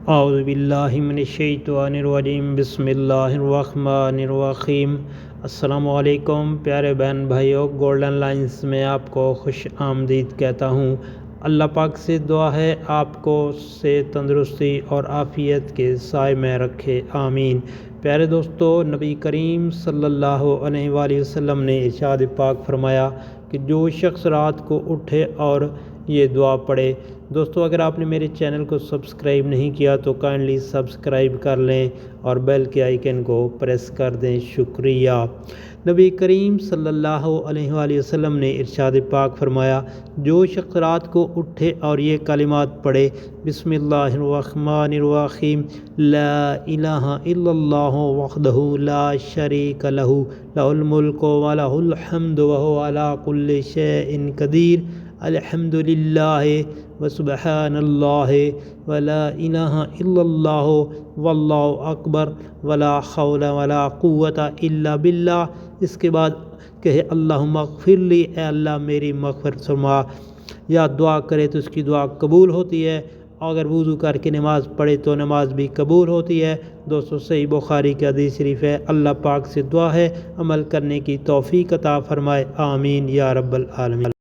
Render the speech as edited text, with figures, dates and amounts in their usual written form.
اعوذ باللہ من الشیطان الرجیم بسم اللہ الرحمن الرحیم۔ السلام علیکم پیارے بہن بھائیوں، گولڈن لائنز میں آپ کو خوش آمدید کہتا ہوں۔ اللہ پاک سے دعا ہے آپ کو سے تندرستی اور عافیت کے سائے میں رکھے، آمین۔ پیارے دوستو، نبی کریم صلی اللہ علیہ وآلہ وسلم نے ارشاد پاک فرمایا کہ جو شخص رات کو اٹھے اور یہ دعا پڑھے۔ دوستو، اگر آپ نے میرے چینل کو سبسکرائب نہیں کیا تو کائنڈلی سبسکرائب کر لیں اور بیل کے آئیکن کو پریس کر دیں، شکریہ۔ نبی کریم صلی اللہ علیہ وآلہ وسلم نے ارشاد پاک فرمایا، جو شخص رات کو اٹھے اور یہ کلمات پڑھے، بسم اللہ الرحمن الرحیم، لا الہ الا اللہ وحدہ لا شریک لہ، لہ الملک ولہ الحمد وہو علی کل شیء قدیر، الحمد للہ وسبحان اللہ ولا الہ الا اللہ واللہ اکبر ولا حول ولا قوت الا باللہ۔ اس کے بعد کہے اللہم اغفر لی، اے اللہ میری مغفرت فرما، یا دعا کرے تو اس کی دعا قبول ہوتی ہے۔ اگر وضو کر کے نماز پڑھے تو نماز بھی قبول ہوتی ہے۔ دوستو، صحیح بخاری کی حدیث شریف ہے۔ اللہ پاک سے دعا ہے عمل کرنے کی توفیق عطا فرمائے، آمین یا رب العالمین۔